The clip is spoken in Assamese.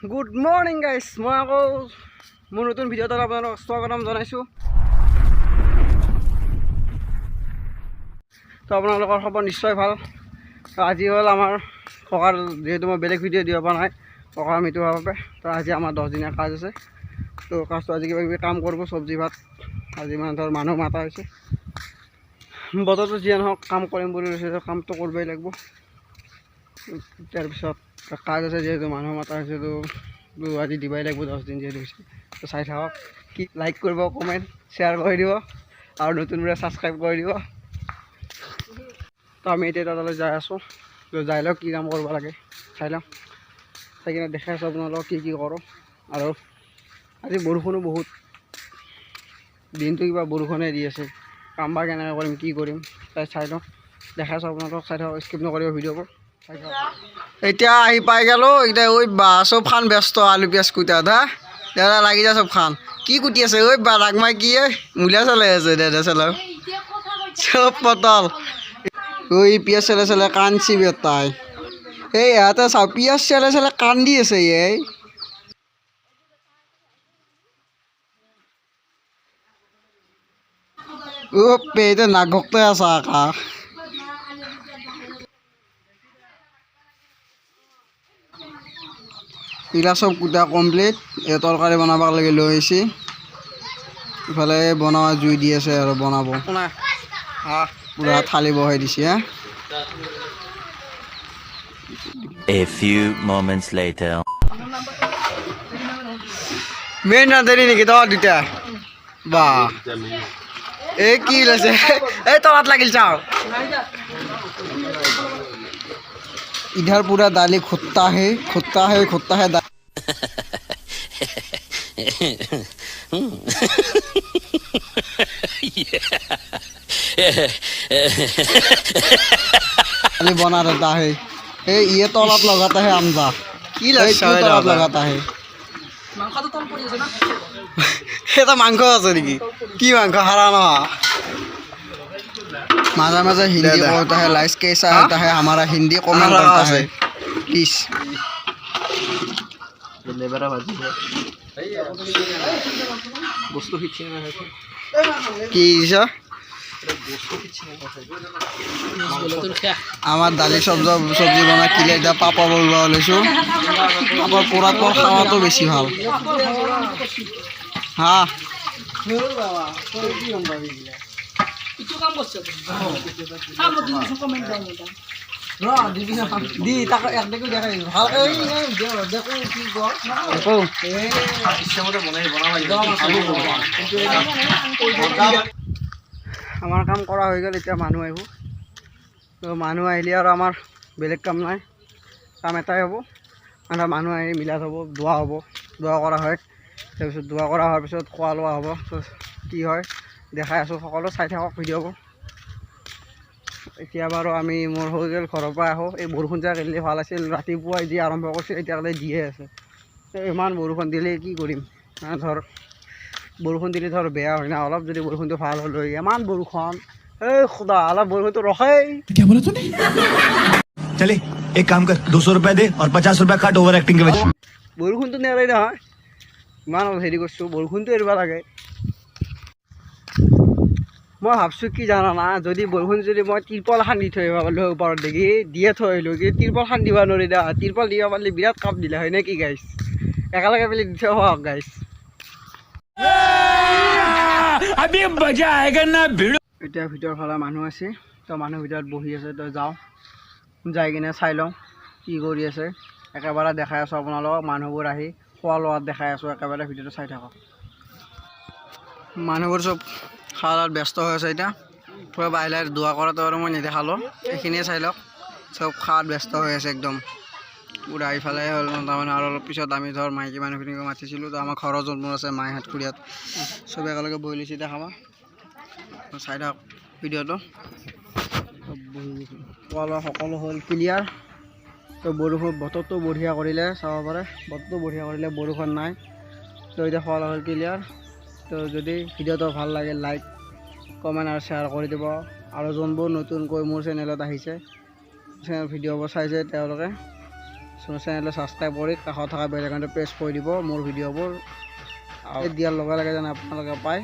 গুড মৰ্নিং গাইজ, মই আকৌ মোৰ নতুন ভিডিঅ'ত আপোনালোকক স্বাগতম জনাইছোঁ। তো আপোনালোকৰ খবৰ নিশ্চয় ভাল। তো আজি হ'ল আমাৰ ককাৰ, যিহেতু মই বেলেগ ভিডিঅ' দিব পৰা নাই ককাৰ মৃত্যু হোৱাৰ বাবে। তো আজি আমাৰ 10 দিনীয়া কাজ আছে। তো কাজটো আজি কিবা কিবি কাম কৰিব, চব্জি ভাত আজি মানে ধৰ মানুহ মাতা হৈছে। বতৰটো যিয়ে নহওক কাম কৰিম বুলি কৈছে, তো কামটো কৰিবই লাগিব। তাৰপিছত কাজ আছে, যিহেতু মানুহ মাতা হৈছে, তো আজি দিবই লাগিব 10 দিন যিহেতু হৈছে। তো চাই থাকক, কি লাইক কৰিব, কমেণ্ট শ্বেয়াৰ কৰি দিব আৰু নতুনবোৰে ছাবস্ক্ৰাইব কৰি দিব। তো আমি এতিয়া তালৈ যাই আছোঁ। তো যাই লওক, কি কাম কৰিব লাগে চাই লওঁ, চাই কিনে দেখাই আছোঁ আপোনালোকক কি কৰোঁ। আৰু আজি বৰষুণো বহুত, দিনটো কিবা বৰষুণে দি আছে। কাম বা কেনেকৈ কৰিম, কি কৰিম চাই লওঁ, দেখাই আছোঁ আপোনালোকক। চাই থাকক, স্কিপ নকৰিব ভিডিঅ'বোৰ। এতিয়া আহি পাই গেলো। এতিয়া ঐ বা চব খান ব্যস্ত আলু পিঁয়াজ কুটাত হা, দাদা লাগি যা চব খান। কি কুটি আছে ঐ বা, ৰাগমাই কি মূলা চলাই আছে দাদা চলাও চব পটল। ঐ পিঁয়াজ চালে কান্দছি বেটাই। এই ইয়াতে চাওঁ, পিঁয়াজ চালে কান্দি আছে এই। পেইতে নাগকতে আছা আকাশ। এইগিলা চব কুটা কমপ্লিট। এই তৰকাৰী বনাব লাগে লৈ আহিছে। ইফালে বনোৱা জুই দি আছে আৰু বনাব পুৰা থালি বহাই দিছে হা। A few moments later. Main ৰান্ধনি নেকি তহঁত দুটা? বা এই কি লৈছে, এই তলত লাগিল চাও। इधर पूरा दाली खुत्ता है दाली बना रहता है। ये तौलात लगाता है आमजा की तौलात लगाता है। এটা মাংস আছে নেকি? কি মাংস? হারা না माजा माजा हिंदी बोलता है। लाइस कैसा होता है हमारा हिंदी कमेंट करता है प्लीज। আমার দালি সবজি বনা কিলে এতিয়া পাপৰ বনোৱা লৈছোঁ। পাপৰ পোৰাতকৈ খাৱাটো বেছি ভাল হা। আমাৰ কাম কৰা হৈ গ'ল। এতিয়া মানুহ আহিব। তো মানুহ আহিলে আৰু আমাৰ বেলেগ কাম নাই, কাম এটাই হ'ব। মানে মানুহ আহি মিলাত হ'ব, দোৱা হ'ব, দোৱা কৰা হয়। তাৰপিছত দোৱা কৰা হোৱাৰ পিছত খোৱা লোৱা হ'ব। তো কি হয় দেখাই আছোঁ, সকলো চাই থাকক ভিডিঅ'বোৰ। এতিয়া বাৰু আমি মোৰ হৈ গ'ল, ঘৰৰ পৰা আহোঁ। এই বৰষুণ যাক দিলে ভাল আছিল, ৰাতিপুৱাই যি আৰম্ভ কৰিছে এতিয়ালৈকে দিয়ে আছে। ইমান বৰষুণ দিলে কি কৰিম, ধৰ বৰষুণ দিলে ধৰ বেয়া হয় না। অলপ যদি বৰষুণটো ভাল হ'ল হয়, ইমান বৰষুণ। এই খুদা অলপ বৰষুণটো ৰখেই। चले एक काम कर 200 रुपए दे और 50 रुपए काट ओवर एक्टिंग के वजह। বৰষুণটো নেৰাই নহয়, ইমান হেৰি কৰিছোঁ, বৰষুণটো এৰিব লাগে। মই ভাবছোঁ কি জানা না, যদি বৰষুণ যদি মই তিৰপল খান দি থৈ আহিব পাৰিলোঁ ওপৰত দেখি দিয়ে থৈ আহিলোঁ, কিন্তু তিৰপল খান দিব নোৱাৰি দা। তিৰপল দিব পাৰিলে বিৰাট কাম দিলে হয় নে কি গাইছ? একেলগে পেলি দি থৈ আহক গাইছ। এতিয়া ভিতৰৰ ফালে মানুহ আছে। তো মানুহ ভিতৰত বহি আছে। তো যাওঁ, যাই কিনে চাই লওঁ কি কৰি আছে। একেবাৰে দেখাই আছোঁ আপোনালোকক। মানুহবোৰ আহি খোৱা লোৱাত দেখাই আছোঁ, একেবাৰে ভিডিঅ'টো চাই থাকক। মানুহবোৰ চব খোৱা লোৱাত ব্যস্ত হৈ আছে। এতিয়া পূৰা বাহিৰ দোৱা কৰাটো আৰু মই নেদেখালোঁ, এইখিনিয়ে চাই লওক। চব খোৱাত ব্যস্ত হৈ আছে একদম পূৰা। ইফালে হ'ল তাৰমানে আৰু অলপ পিছত আমি ধৰ মাইকী মানুহখিনিক মাতিছিলোঁ। তো আমাৰ ঘৰৰ যোনবোৰ আছে মাইহঁত খুৰীহঁত চব একেলগে বহি লৈছে এতিয়া খাবা। চাই থাকক ভিডিঅ'টো। খোৱা লোৱা সকলো হ'ল ক্লিয়াৰ। তো বৰষুণ, বতৰটো বঢ়িয়া কৰিলে চাব পাৰে, বতৰটো বঢ়িয়া কৰিলে, বৰষুণ নাই। তো এতিয়া খোৱা লোৱা হ'ল ক্লিয়াৰ। তো যদি ভিডিঅ'টো ভাল লাগে লাইক কমেণ্ট আৰু শ্বেয়াৰ কৰি দিব। আৰু যোনবোৰ নতুনকৈ মোৰ চেনেলত আহিছে, ভিডিঅ'বোৰ চাইছে তেওঁলোকে চেনেলটো ছাবস্ক্ৰাইব কৰি কাষত থকা বেল আইকনটো প্ৰেছ কৰি দিব মোৰ ভিডিঅ'বোৰ আৰু দিয়াৰ লগে লগে যেন আপোনালোকে পায়